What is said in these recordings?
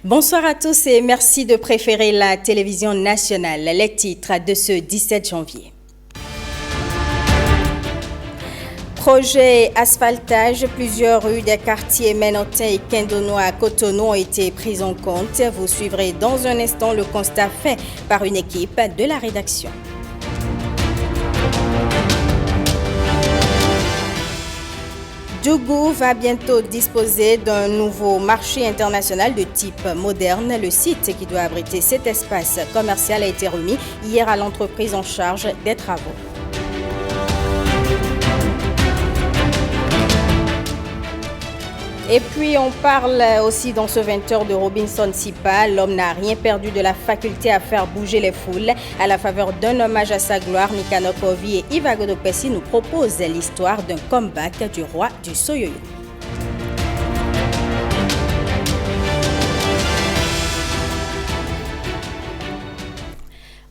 Bonsoir à tous et merci de préférer la télévision nationale. Les titres de ce 17 janvier. Projet asphaltage, plusieurs rues des quartiers Ménotin et Kindono à Cotonou ont été prises en compte. Vous suivrez dans un instant le constat fait par une équipe de la rédaction. Djougou va bientôt disposer d'un nouveau marché international de type moderne. Le site qui doit abriter cet espace commercial a été remis hier à l'entreprise en charge des travaux. Et puis on parle aussi dans ce 20h de Robinson Sipa. L'homme n'a rien perdu de la faculté à faire bouger les foules. À la faveur d'un hommage à sa gloire, Nicanor Kovi et Iva Godopessi nous proposent l'histoire d'un comeback du roi du Soyoyo.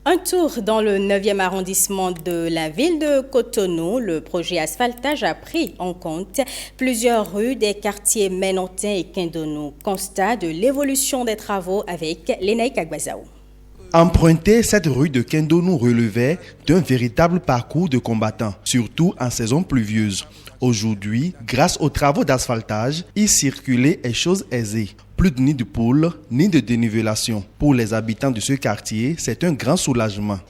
Un tour dans le 9e arrondissement de la ville de Cotonou. Le projet asphaltage a pris en compte plusieurs rues des quartiers Ménotin et Kindono. Constat de l'évolution des travaux avec Lénaï Kagbazaou. Emprunter cette rue de Kindono relevait d'un véritable parcours de combattants, surtout en saison pluvieuse. Aujourd'hui, grâce aux travaux d'asphaltage, y circuler est chose aisée. Plus de nid de poules, ni de dénivellation. Pour les habitants de ce quartier, c'est un grand soulagement.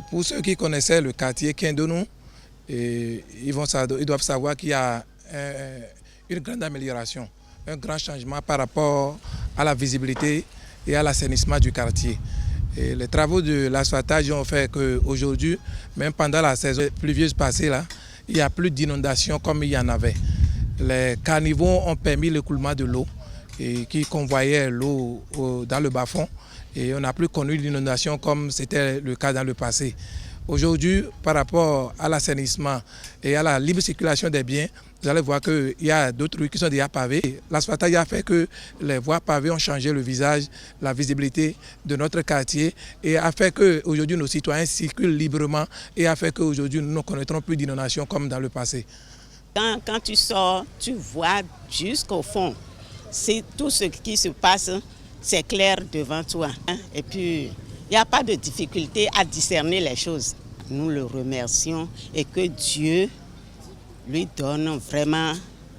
Pour ceux qui connaissaient le quartier Kindono, ils doivent savoir qu'il y a une grande amélioration, un grand changement par rapport à la visibilité et à l'assainissement du quartier. Et les travaux de l'asphaltage ont fait qu'aujourd'hui, même pendant la saison pluvieuse passée, là, il n'y a plus d'inondations comme il y en avait. Les caniveaux ont permis l'écoulement de l'eau et qui convoyait l'eau dans le bas-fond. Et on n'a plus connu l'inondation comme c'était le cas dans le passé. Aujourd'hui, par rapport à l'assainissement et à la libre circulation des biens, vous allez voir qu'il y a d'autres rues qui sont déjà pavées. L'asphaltage a fait que les voies pavées ont changé le visage, la visibilité de notre quartier et a fait qu'aujourd'hui nos citoyens circulent librement et a fait qu'aujourd'hui nous ne connaîtrons plus d'inondation comme dans le passé. Quand tu sors, tu vois jusqu'au fond. C'est tout ce qui se passe, c'est clair devant toi. Et puis, il n'y a pas de difficulté à discerner les choses. Nous le remercions et que Dieu lui donne vraiment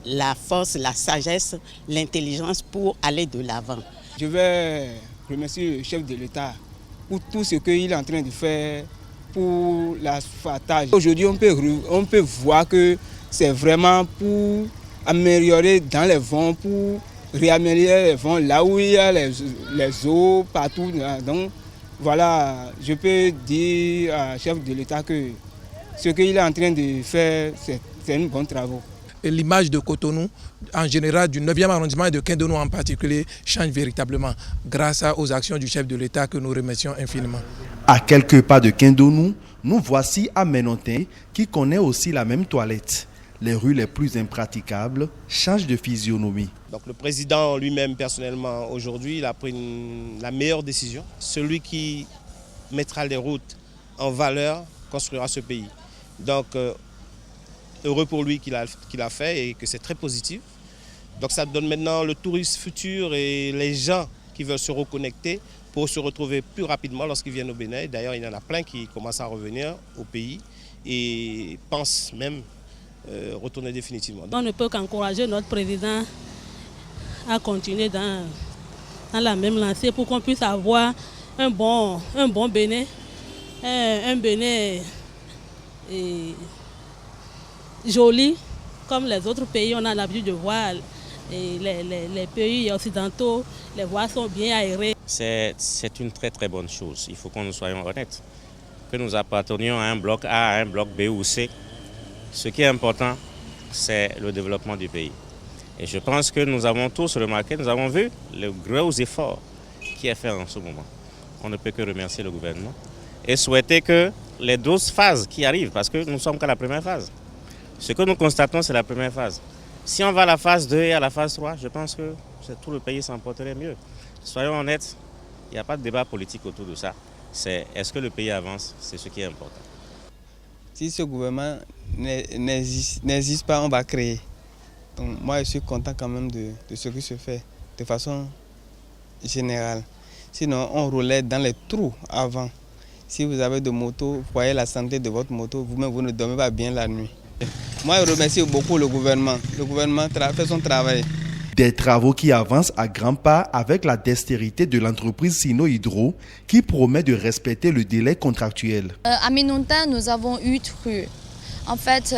la force, la sagesse, l'intelligence pour aller de l'avant. Je vais remercier le chef de l'État pour tout ce qu'il est en train de faire pour l'asphaltage. Aujourd'hui, on peut voir que c'est vraiment pour améliorer dans les vents, pour réaméliorer les vents là où il y a les eaux partout. Donc voilà, je peux dire au chef de l'État que ce qu'il est en train de faire, c'est un bon travail. Et l'image de Cotonou, en général du 9e arrondissement et de Kindono en particulier, change véritablement grâce aux actions du chef de l'État que nous remercions infiniment. À quelques pas de Kindono, nous voici à Ménotin qui connaît aussi la même toilette. Les rues les plus impraticables changent de physionomie. Donc le président lui-même personnellement aujourd'hui il a pris la meilleure décision. Celui qui mettra les routes en valeur construira ce pays. Donc heureux pour lui qu'il a fait et que c'est très positif. Donc ça donne maintenant le tourisme futur et les gens qui veulent se reconnecter pour se retrouver plus rapidement lorsqu'ils viennent au Bénin. D'ailleurs il y en a plein qui commencent à revenir au pays et pensent même retourner définitivement. On ne peut qu'encourager notre président à continuer dans la même lancée pour qu'on puisse avoir un bon Bénin, un Bénin joli comme les autres pays. On a l'habitude de voir et les pays occidentaux, les voies sont bien aérées. C'est une très très bonne chose, il faut que nous soyons honnêtes. Que nous appartenions à un bloc A, à un bloc B ou C, ce qui est important, c'est le développement du pays. Et je pense que nous avons tous remarqué, nous avons vu les gros efforts qui est fait en ce moment. On ne peut que remercier le gouvernement et souhaiter que les 12 phases qui arrivent, parce que nous ne sommes qu'à la première phase. Ce que nous constatons, c'est la première phase. Si on va à la phase 2 et à la phase 3, je pense que tout le pays s'en porterait mieux. Soyons honnêtes, il n'y a pas de débat politique autour de ça. C'est est-ce que le pays avance, c'est ce qui est important. Si ce gouvernement n'existe pas, on va créer. Donc moi, je suis content quand même de ce qui se fait de façon générale. Sinon, on roulait dans les trous avant. Si vous avez de moto, vous voyez la santé de votre moto, vous-même vous ne dormez pas bien la nuit. Moi, je remercie beaucoup le gouvernement. Le gouvernement fait son travail. Des travaux qui avancent à grands pas avec la dextérité de l'entreprise Sino Hydro qui promet de respecter le délai contractuel. À Minontin, nous avons 8 rues. En fait,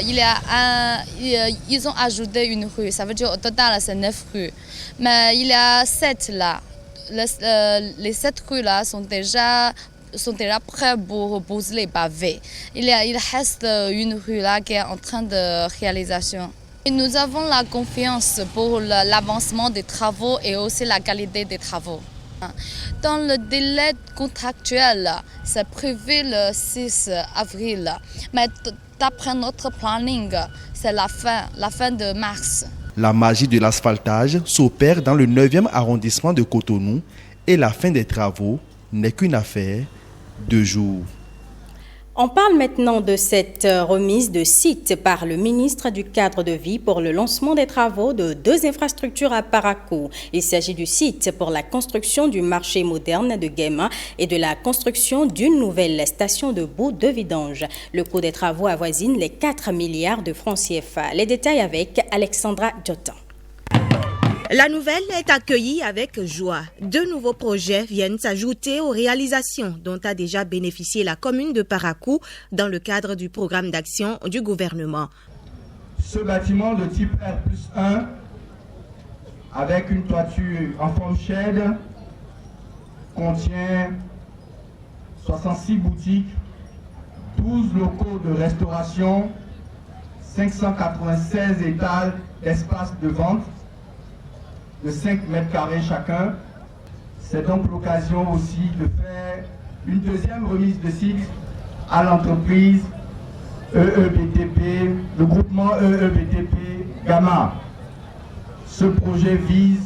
ils ont ajouté une rue, ça veut dire au total c'est 9 rues. Mais il y a 7 là. Les 7 rues là sont déjà prêts pour poser les pavés. Il reste une rue là qui est en train de réalisation. Et nous avons la confiance pour l'avancement des travaux et aussi la qualité des travaux. Dans le délai contractuel, c'est prévu le 6 avril. Mais d'après notre planning, c'est la fin de mars. La magie de l'asphaltage s'opère dans le 9e arrondissement de Cotonou et la fin des travaux n'est qu'une affaire de jours. On parle maintenant de cette remise de site par le ministre du Cadre de Vie pour le lancement des travaux de 2 infrastructures à Parakou. Il s'agit du site pour la construction du marché moderne de Guéma et de la construction d'une nouvelle station de bout de vidange. Le coût des travaux avoisine les 4 milliards de francs CFA. Les détails avec Alexandra Djotan. La nouvelle est accueillie avec joie. 2 nouveaux projets viennent s'ajouter aux réalisations dont a déjà bénéficié la commune de Parakou dans le cadre du programme d'action du gouvernement. Ce bâtiment de type R+1 avec une toiture en forme shed contient 66 boutiques, 12 locaux de restauration, 596 étals d'espace de vente de 5 mètres carrés chacun. C'est donc l'occasion aussi de faire une deuxième remise de site à l'entreprise EEBTP, le groupement EEBTP Gamma. Ce projet vise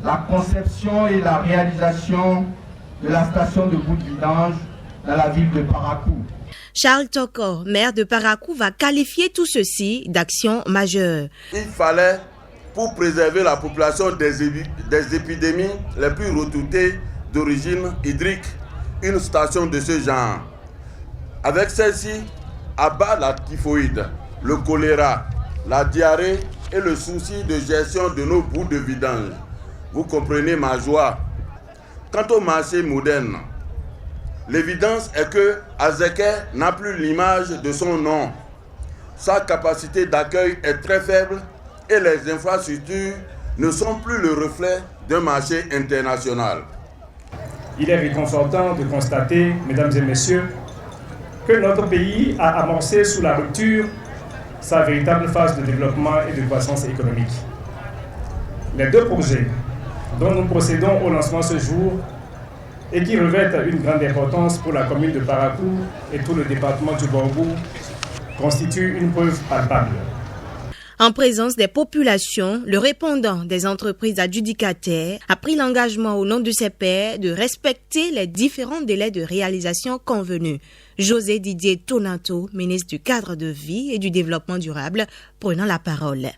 la conception et la réalisation de la station de bout de vidange dans la ville de Parakou. Charles Toko, maire de Parakou, va qualifier tout ceci d'action majeure. Il fallait, pour préserver la population des épidémies les plus redoutées d'origine hydrique, une station de ce genre. Avec celle-ci, abat la typhoïde, le choléra, la diarrhée et le souci de gestion de nos bouts de vidange. Vous comprenez ma joie. Quant au marché moderne, l'évidence est que Azeke n'a plus l'image de son nom. Sa capacité d'accueil est très faible et les infrastructures ne sont plus le reflet d'un marché international. Il est réconfortant de constater, mesdames et messieurs, que notre pays a amorcé sous la rupture sa véritable phase de développement et de croissance économique. Les 2 projets dont nous procédons au lancement ce jour et qui revêtent une grande importance pour la commune de Parakou et tout le département du Borgou constituent une preuve palpable. En présence des populations, le répondant des entreprises adjudicataires a pris l'engagement au nom de ses pairs de respecter les différents délais de réalisation convenus. José Didier Tonato, ministre du Cadre de Vie et du Développement durable, prenant la parole.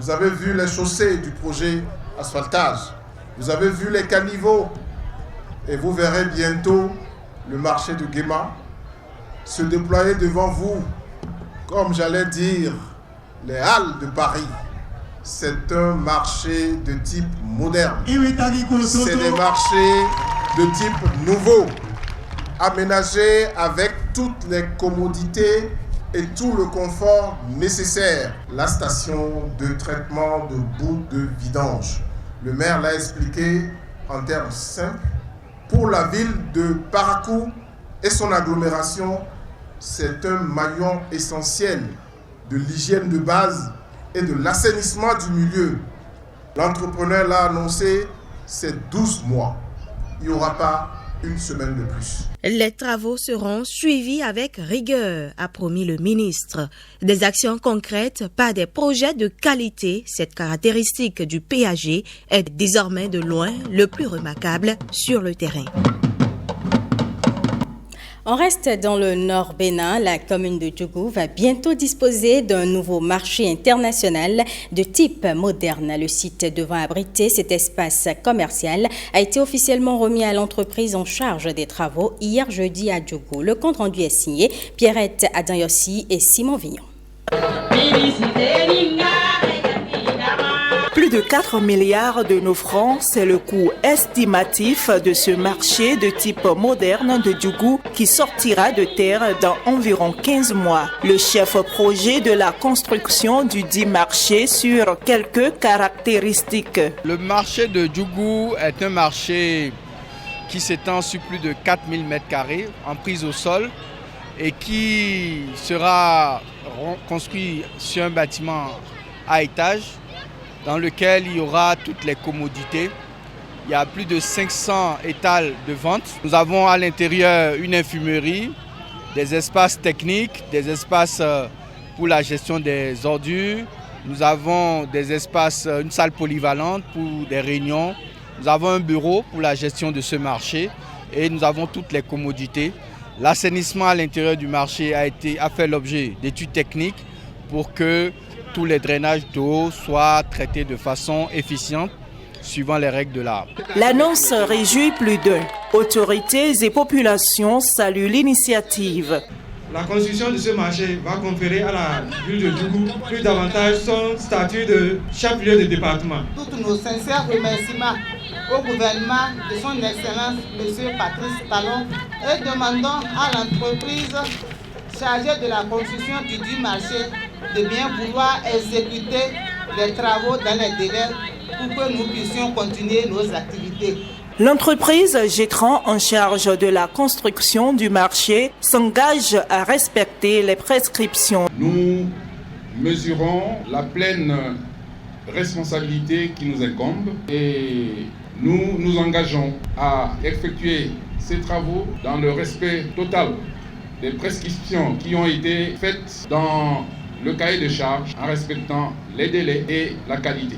Vous avez vu les chaussées du projet asphaltage, vous avez vu les caniveaux et vous verrez bientôt le marché de Guéma se déployer devant vous, comme j'allais dire, les Halles de Paris. C'est un marché de type moderne. C'est des marchés de type nouveau, aménagés avec toutes les commodités et tout le confort nécessaire. La station de traitement de bout de vidange. Le maire l'a expliqué en termes simples. Pour la ville de Parakou et son agglomération, c'est un maillon essentiel de l'hygiène de base et de l'assainissement du milieu. L'entrepreneur l'a annoncé, c'est 12 mois. Il n'y aura pas une semaine de plus. Les travaux seront suivis avec rigueur, a promis le ministre. Des actions concrètes, pas des projets de qualité. Cette caractéristique du PAG est désormais de loin le plus remarquable sur le terrain. On reste dans le Nord Bénin. La commune de Djougou va bientôt disposer d'un nouveau marché international de type moderne. Le site devant abriter cet espace commercial a été officiellement remis à l'entreprise en charge des travaux hier jeudi à Djougou. Le compte rendu est signé Pierrette Adanyossi et Simon Vignon. Plus de 4 milliards de nos francs, c'est le coût estimatif de ce marché de type moderne de Djougou qui sortira de terre dans environ 15 mois. Le chef projet de la construction du dit marché sur quelques caractéristiques. Le marché de Djougou est un marché qui s'étend sur plus de 4000 m² en prise au sol et qui sera construit sur un bâtiment à étages dans lequel il y aura toutes les commodités. Il y a plus de 500 étals de vente. Nous avons à l'intérieur une infumerie, des espaces techniques, des espaces pour la gestion des ordures. Nous avons des espaces, une salle polyvalente pour des réunions. Nous avons un bureau pour la gestion de ce marché et nous avons toutes les commodités. L'assainissement à l'intérieur du marché a fait l'objet d'études techniques pour que tous les drainages d'eau soient traités de façon efficiente, suivant les règles de l'art. L'annonce réjouit plus d'un. Autorités et populations saluent l'initiative. La construction de ce marché va conférer à la ville de Djougou plus davantage son statut de chef-lieu de département. Tous nos sincères remerciements au gouvernement de son Excellence M. Patrice Talon et demandons à l'entreprise chargée de la construction du dit marché de bien vouloir exécuter les travaux dans les délais pour que nous puissions continuer nos activités. L'entreprise Gétran en charge de la construction du marché s'engage à respecter les prescriptions. Nous mesurons la pleine responsabilité qui nous incombe et nous nous engageons à effectuer ces travaux dans le respect total des prescriptions qui ont été faites dans le cahier de charge en respectant les délais et la qualité.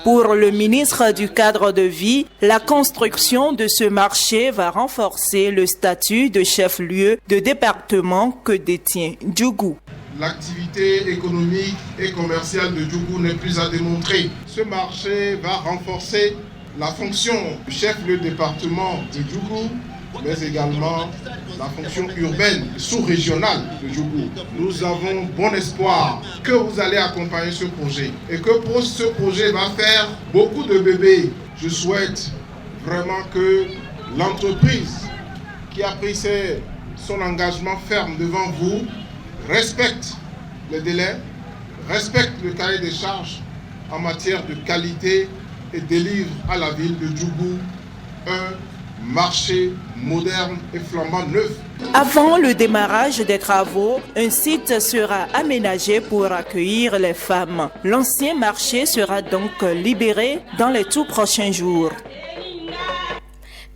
Pour le ministre du Cadre de Vie, la construction de ce marché va renforcer le statut de chef-lieu de département que détient Djougou. L'activité économique et commerciale de Djougou n'est plus à démontrer. Ce marché va renforcer la fonction du chef-lieu de département de Djougou, mais également la fonction urbaine sous-régionale de Djougou. Nous avons bon espoir que vous allez accompagner ce projet et que ce projet va faire beaucoup de bébés. Je souhaite vraiment que l'entreprise qui a pris son engagement ferme devant vous respecte les délais, respecte le cahier des charges en matière de qualité et délivre à la ville de Djougou un marché moderne et flambant neuf. Avant le démarrage des travaux, un site sera aménagé pour accueillir les femmes. L'ancien marché sera donc libéré dans les tout prochains jours.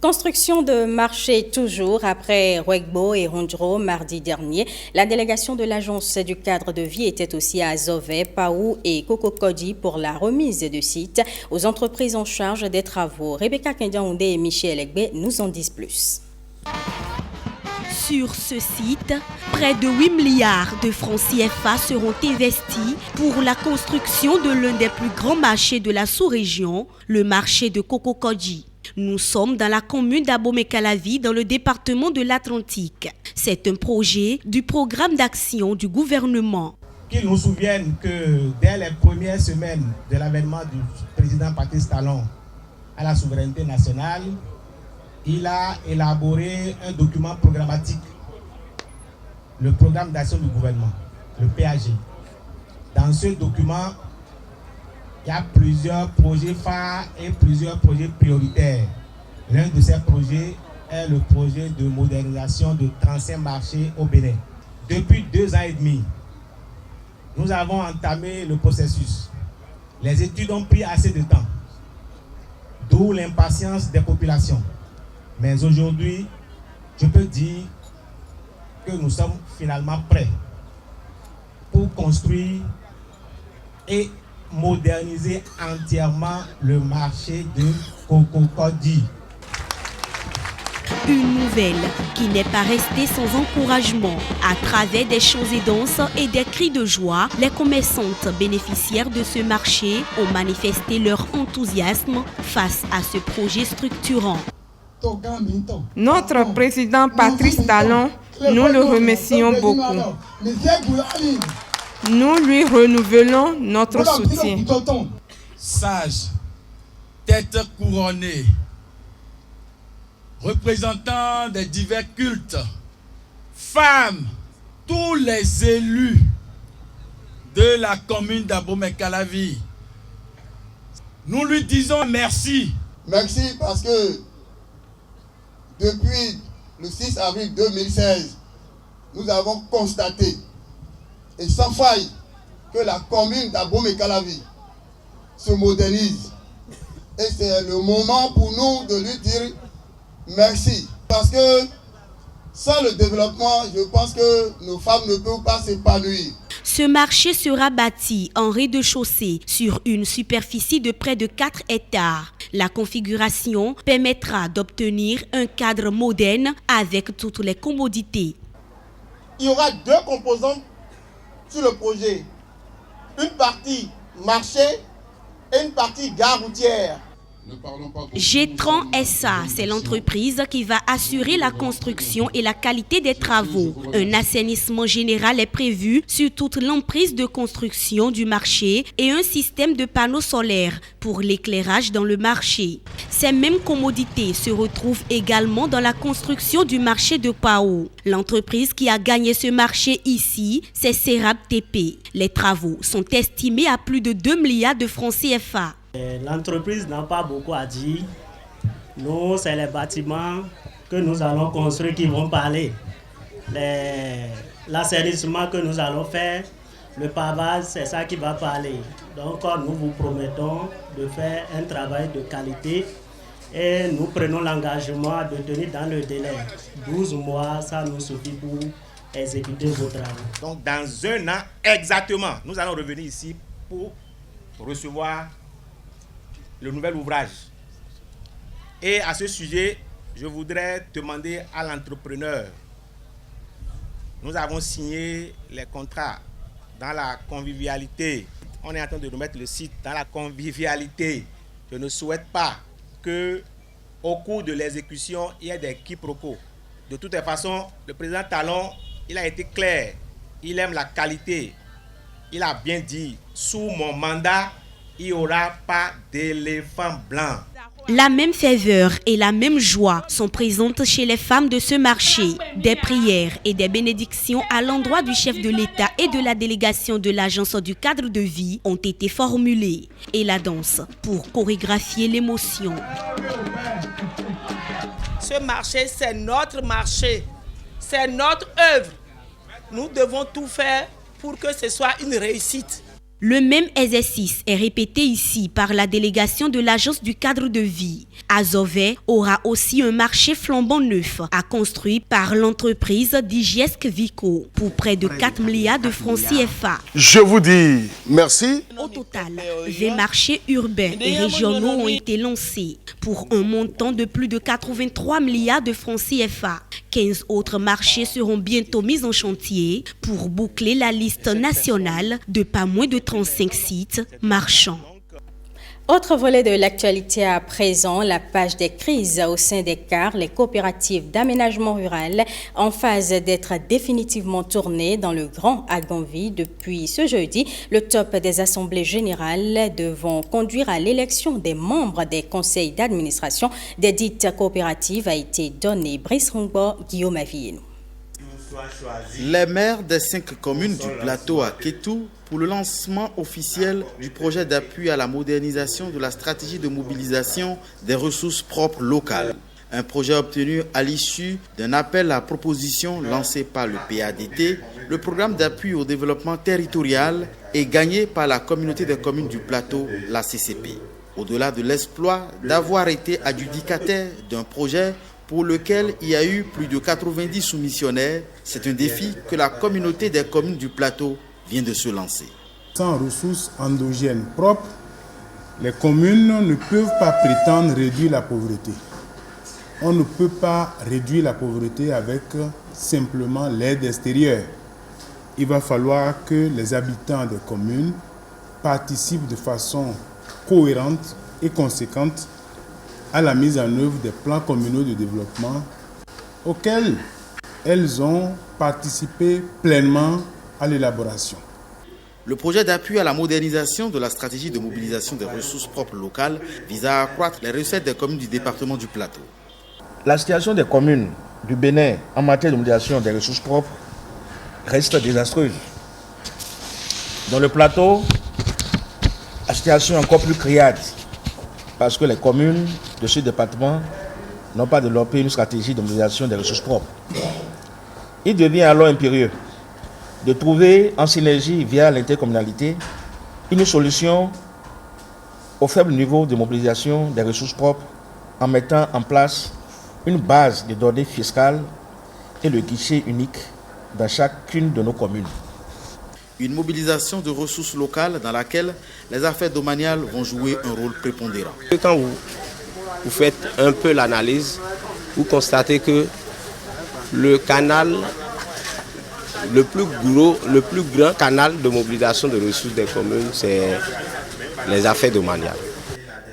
Construction de marché toujours après Rouegbo et Rondro mardi dernier. La délégation de l'agence du cadre de vie était aussi à Zové, Paou et Kokokodi pour la remise de sites aux entreprises en charge des travaux. Rebecca Kendiaoundé et Michel Egbe nous en disent plus. Sur ce site, près de 8 milliards de francs CFA seront investis pour la construction de l'un des plus grands marchés de la sous-région, le marché de Kokokodi. Nous sommes dans la commune d'Abomey-Calavi, dans le département de l'Atlantique. C'est un projet du programme d'action du gouvernement. Qu'ils nous souviennent que dès les premières semaines de l'avènement du président Patrice Talon à la souveraineté nationale, il a élaboré un document programmatique, le programme d'action du gouvernement, le PAG. Dans ce document, il y a plusieurs projets phares et plusieurs projets prioritaires. L'un de ces projets est le projet de modernisation de 35 marchés au Bénin. Depuis 2 ans et demi, nous avons entamé le processus. Les études ont pris assez de temps, d'où l'impatience des populations. Mais aujourd'hui, je peux dire que nous sommes finalement prêts pour construire et moderniser entièrement le marché de Kokokodi. Une nouvelle qui n'est pas restée sans encouragement. À travers des chants et danses et des cris de joie, les commerçantes bénéficiaires de ce marché ont manifesté leur enthousiasme face à ce projet structurant. Notre président Patrice Talon, nous le remercions beaucoup. Nous lui renouvelons notre soutien. Sages, têtes couronnées, représentants des divers cultes, femmes, tous les élus de la commune d'Abomey-Calavi, nous lui disons merci. Merci parce que depuis le 6 avril 2016, nous avons constaté et sans faille que la commune d'Abomey-Calavi se modernise. Et c'est le moment pour nous de lui dire merci. Parce que sans le développement, je pense que nos femmes ne peuvent pas s'épanouir. Ce marché sera bâti en rez-de-chaussée sur une superficie de près de 4 hectares. La configuration permettra d'obtenir un cadre moderne avec toutes les commodités. Il y aura deux composantes sur le projet. Une partie marché et une partie gare routière. Gétran SA, c'est l'entreprise qui va assurer la construction et la qualité des travaux. Un assainissement général est prévu sur toute l'emprise de construction du marché et un système de panneaux solaires pour l'éclairage dans le marché. Ces mêmes commodités se retrouvent également dans la construction du marché de Pao. L'entreprise qui a gagné ce marché ici, c'est Serap TP. Les travaux sont estimés à plus de 2 milliards de francs CFA. L'entreprise n'a pas beaucoup à dire. Nous, c'est les bâtiments que nous allons construire qui vont parler. L'assainissement que nous allons faire, le pavage, c'est ça qui va parler. Donc, nous vous promettons de faire un travail de qualité et nous prenons l'engagement de tenir dans le délai. 12 mois, ça nous suffit pour exécuter vos travaux. Donc, dans un an exactement, nous allons revenir ici pour recevoir le nouvel ouvrage. Et à ce sujet, je voudrais demander à l'entrepreneur, nous avons signé les contrats dans la convivialité. On est en train de remettre le site dans la convivialité. Je ne souhaite pas qu'au cours de l'exécution, il y ait des quiproquos. De toutes les façons, le président Talon, il a été clair, il aime la qualité. Il a bien dit, sous mon mandat, il n'y aura pas d'éléphant blanc. La même ferveur et la même joie sont présentes chez les femmes de ce marché. Des prières et des bénédictions à l'endroit du chef de l'État et de la délégation de l'Agence du cadre de vie ont été formulées. Et la danse pour chorégraphier l'émotion. Ce marché, c'est notre marché. C'est notre œuvre. Nous devons tout faire pour que ce soit une réussite. Le même exercice est répété ici par la délégation de l'Agence du cadre de vie. Azové aura aussi un marché flambant neuf à construire par l'entreprise Digesque Vico pour près de 4 milliards de francs CFA. Je vous dis merci. Au total, 20 marchés urbains et régionaux ont été lancés pour un montant de plus de 83 milliards de francs CFA. 15 autres marchés seront bientôt mis en chantier pour boucler la liste nationale de pas moins de 35 sites marchands. Autre volet de l'actualité à présent, la page des crises au sein des CAR, les coopératives d'aménagement rural, en phase d'être définitivement tournées dans le Grand Agonvi. Depuis ce jeudi, le top des assemblées générales devront conduire à l'élection des membres des conseils d'administration des dites coopératives a été donné. Brice Rongbo, Guillaume Avienou. Les maires des 5 communes du plateau à Kétou pour le lancement officiel du projet d'appui à la modernisation de la stratégie de mobilisation des ressources propres locales. Un projet obtenu à l'issue d'un appel à proposition lancé par le PADT, le programme d'appui au développement territorial, et gagné par la communauté des communes du plateau, la CCP. Au-delà de l'exploit d'avoir été adjudicataire d'un projet pour lequel il y a eu plus de 90 soumissionnaires, c'est un défi que la communauté des communes du plateau vient de se lancer. Sans ressources endogènes propres, les communes ne peuvent pas prétendre réduire la pauvreté. on ne peut pas réduire la pauvreté avec simplement l'aide extérieure. Il va falloir que les habitants des communes participent de façon cohérente et conséquente à la mise en œuvre des plans communaux de développement auxquels elles ont participé pleinement à l'élaboration. Le projet d'appui à la modernisation de la stratégie de mobilisation des ressources propres locales vise à accroître les recettes des communes du département du Plateau. La situation des communes du Bénin en matière de mobilisation des ressources propres reste désastreuse. Dans le Plateau, la situation est encore plus criarde parce que les communes de ce département n'ont pas développé une stratégie de mobilisation des ressources propres. Il devient alors impérieux de trouver en synergie via l'intercommunalité une solution au faible niveau de mobilisation des ressources propres en mettant en place une base de données fiscales et le guichet unique dans chacune de nos communes. Une mobilisation de ressources locales dans laquelle les affaires domaniales vont jouer un rôle prépondérant. Quand vous faites un peu l'analyse, vous constatez que le canal, le plus grand canal de mobilisation de ressources des communes, c'est les affaires domaniales.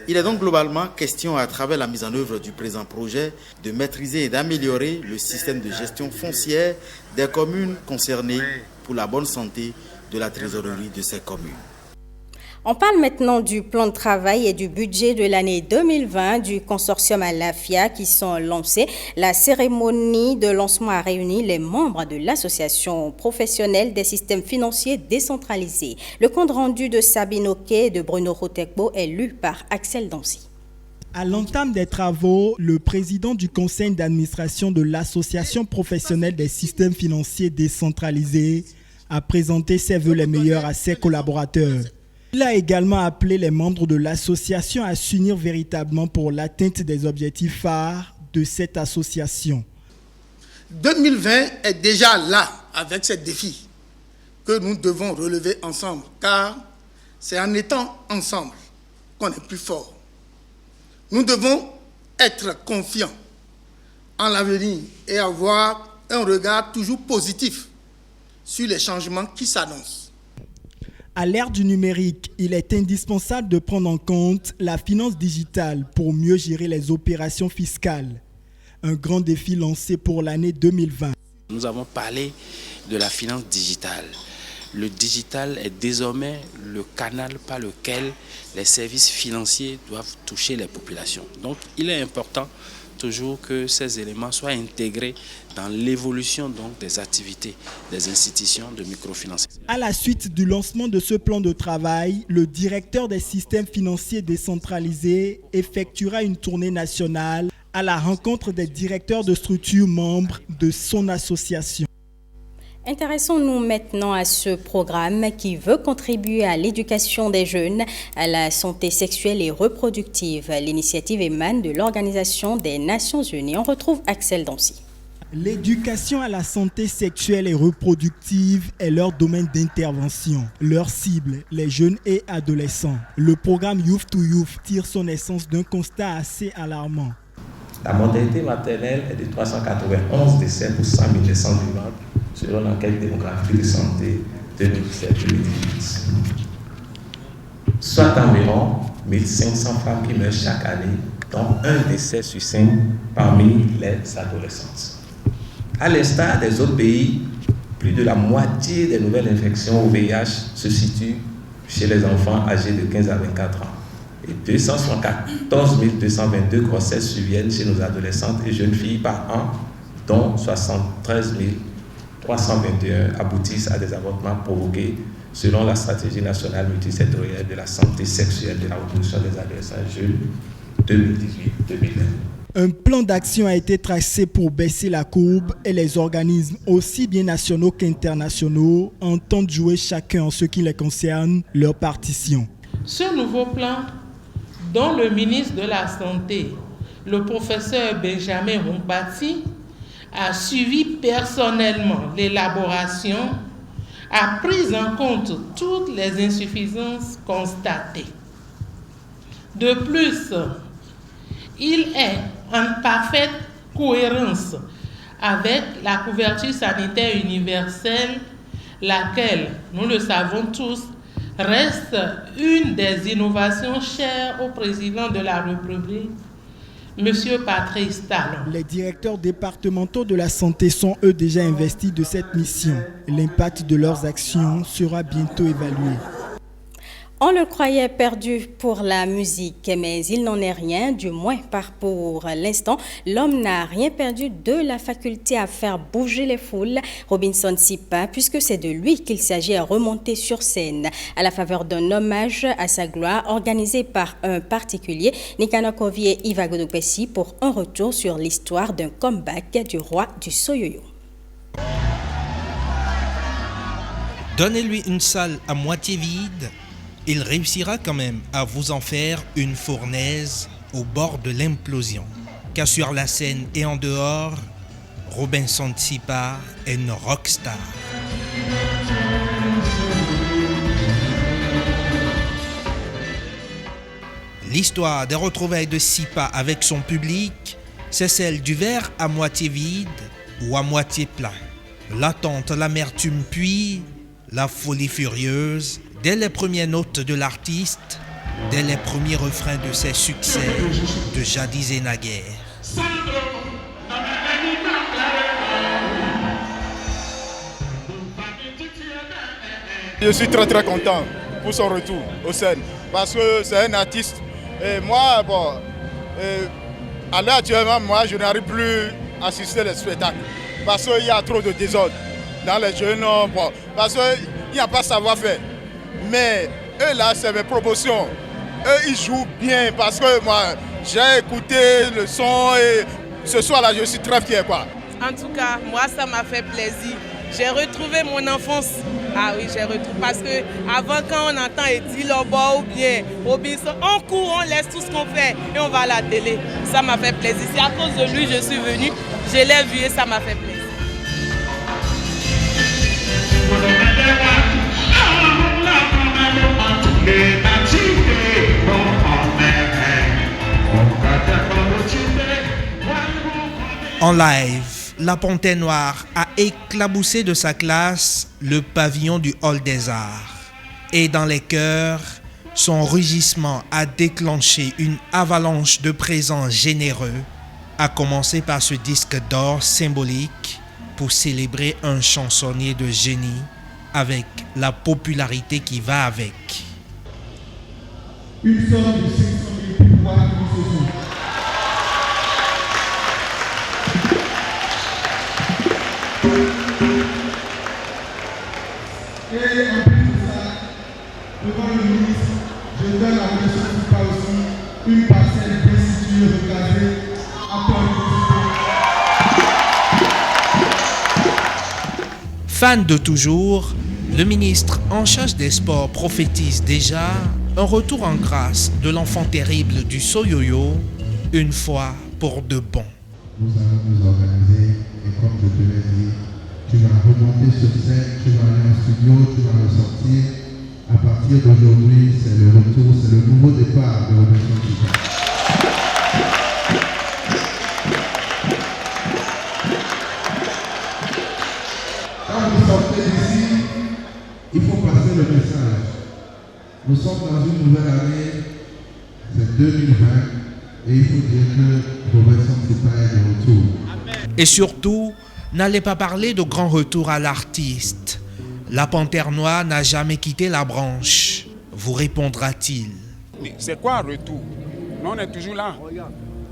Il est donc globalement question, à travers la mise en œuvre du présent projet, de maîtriser et d'améliorer le système de gestion foncière des communes concernées pour la bonne santé de la trésorerie de ces communes. On parle maintenant du plan de travail et du budget de l'année 2020 du consortium Alafia qui sont lancés. La cérémonie de lancement a réuni les membres de l'association professionnelle des systèmes financiers décentralisés. Le compte rendu de Sabine Oké et de Bruno Rotekbo est lu par Axel Dancy. À l'entame des travaux, le président du conseil d'administration de l'association professionnelle des systèmes financiers décentralisés a présenté ses vœux les meilleurs à ses collaborateurs. Il a également appelé les membres de l'association à s'unir véritablement pour l'atteinte des objectifs phares de cette association. 2020 est déjà là avec ces défis que nous devons relever ensemble, car c'est en étant ensemble qu'on est plus fort. Nous devons être confiants en l'avenir et avoir un regard toujours positif sur les changements qui s'annoncent. À l'ère du numérique, il est indispensable de prendre en compte la finance digitale pour mieux gérer les opérations fiscales. Un grand défi lancé pour l'année 2020. Nous avons parlé de la finance digitale. Le digital est désormais le canal par lequel les services financiers doivent toucher les populations. Donc, il est important toujours que ces éléments soient intégrés dans l'évolution donc des activités des institutions de microfinance. À la suite du lancement de ce plan de travail, le directeur des systèmes financiers décentralisés effectuera une tournée nationale à la rencontre des directeurs de structures membres de son association. Intéressons-nous maintenant à ce programme qui veut contribuer à l'éducation des jeunes, à la santé sexuelle et reproductive. L'initiative émane de l'Organisation des Nations Unies. On retrouve Axel Dancy. L'éducation à la santé sexuelle et reproductive est leur domaine d'intervention. Leur cible, les jeunes et adolescents. Le programme Youth to Youth tire son essence d'un constat assez alarmant. La mortalité maternelle est de 391 décès pour 100 000 naissances vivantes selon l'enquête démographique de santé 2017-2018. Soit environ 1500 femmes qui meurent chaque année, dont un décès sur 5 parmi les adolescentes. À l'instar des autres pays, plus de la moitié des nouvelles infections au VIH se situent chez les enfants âgés de 15 à 24 ans. Et 274 222 grossesses surviennent chez nos adolescentes et jeunes filles par an, dont 73 321 aboutissent à des avortements provoqués selon la stratégie nationale multisectorielle de la santé sexuelle de la reproduction des adolescents jeunes 2018-2020. Un plan d'action a été tracé pour baisser la courbe et les organismes, aussi bien nationaux qu'internationaux, entendent jouer chacun en ce qui les concerne leur partition. Ce nouveau plan, dont le ministre de la Santé, le professeur Benjamin Rompati, a suivi personnellement l'élaboration, a pris en compte toutes les insuffisances constatées. De plus, il est en parfaite cohérence avec la couverture sanitaire universelle, laquelle, nous le savons tous, reste une des innovations chères au président de la République, M. Patrice Talon. Les directeurs départementaux de la santé sont eux déjà investis de cette mission. L'impact de leurs actions sera bientôt évalué. On le croyait perdu pour la musique, mais il n'en est rien, du moins par pour l'instant. L'homme n'a rien perdu de la faculté à faire bouger les foules. Robinson Sipa, puisque c'est de lui qu'il s'agit à remonter sur scène, à la faveur d'un hommage à sa gloire organisé par un particulier, Nicanor Kovi et Iva Godopessi, pour un retour sur l'histoire d'un comeback du roi du Soyoyo. Donnez-lui une salle à moitié vide, il réussira quand même à vous en faire une fournaise au bord de l'implosion. Car sur la scène et en dehors, Robinson Sipa est une rockstar. L'histoire des retrouvailles de Sipa avec son public, c'est celle du verre à moitié vide ou à moitié plein. L'attente, l'amertume puis la folie furieuse, dès les premières notes de l'artiste, dès les premiers refrains de ses succès de jadis et naguère. Je suis très content pour son retour aux scènes parce que c'est un artiste. Et moi, à l'heure actuellement, moi, je n'arrive plus à assister les spectacles parce qu'il y a trop de désordre dans les jeunes, parce qu'il n'y a pas de savoir-faire. Mais eux là, c'est mes promotions. Eux, ils jouent bien parce que moi, j'ai écouté le son et ce soir-là, je suis très fier, quoi. En tout cas, moi, ça m'a fait plaisir. J'ai retrouvé mon enfance. Ah oui, j'ai retrouvé. Parce que avant, quand on entend Eddie Lobo ou bien Robinson, on court, on laisse tout ce qu'on fait et on va à la télé. Ça m'a fait plaisir. C'est à cause de lui que je suis venue. Je l'ai vu et ça m'a fait plaisir. En live, la Panthère Noire a éclaboussé de sa classe le pavillon du Hall des Arts. Et dans les chœurs, son rugissement a déclenché une avalanche de présents généreux, à commencer par ce disque d'or symbolique pour célébrer un chansonnier de génie avec la popularité qui va avec. Une somme de 500 000 pour pouvoir nous sauver. Et en plus de ça, devant le ministre, je donne à M. Sipa aussi une parcelle d'institut recadrée à Fan de toujours, le ministre en charge des sports prophétise déjà un retour en grâce de l'enfant terrible du Soyoyo, une fois pour de bon. Nous allons nous organiser et comme je te l'ai dit, tu vas remonter sur scène, tu vas aller en studio, tu vas ressortir. À partir d'aujourd'hui, c'est le retour, c'est le nouveau départ de Robinson Sipa. Quand vous sortez d'ici, il faut passer le message. Nous sommes dans une nouvelle année, c'est 2020, et il faut dire que Robinson Sipa est de retour. Et surtout, n'allez pas parler de grand retour à l'artiste. La Panthère Noire n'a jamais quitté la branche, vous répondra-t-il. C'est quoi un retour? Nous, on est toujours là.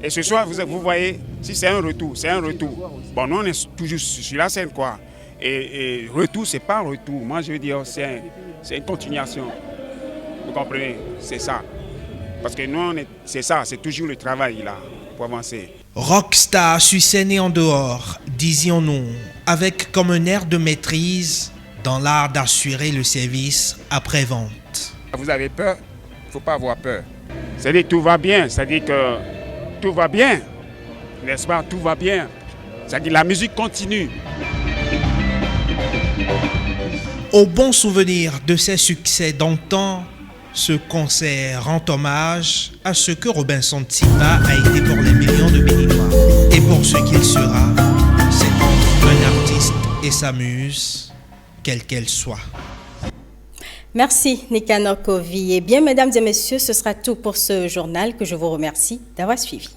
Et ce soir, vous voyez, si c'est un retour, c'est un retour. Bon, nous, on est toujours sur la scène, quoi. Et retour, c'est pas un retour. Moi, je veux dire, c'est une continuation. Vous comprenez? C'est ça. Parce que nous, c'est ça, c'est toujours le travail, là, pour avancer. Rockstar sur scène et en dehors, disions-nous, avec comme un air de maîtrise dans l'art d'assurer le service après-vente. Vous avez peur? Il ne faut pas avoir peur. C'est-à-dire tout va bien, c'est-à-dire que tout va bien, n'est-ce pas? Tout va bien. C'est-à-dire la musique continue. Au bon souvenir de ses succès d'antan, Ce concert rend hommage à ce que Robinson Tsipa a été pour les millions de Béninois et pour ce qu'il sera, c'est un artiste et sa muse, quelle qu'elle soit. Merci Nicanor Kovi. Et bien, mesdames et messieurs, ce sera tout pour ce journal que je vous remercie d'avoir suivi.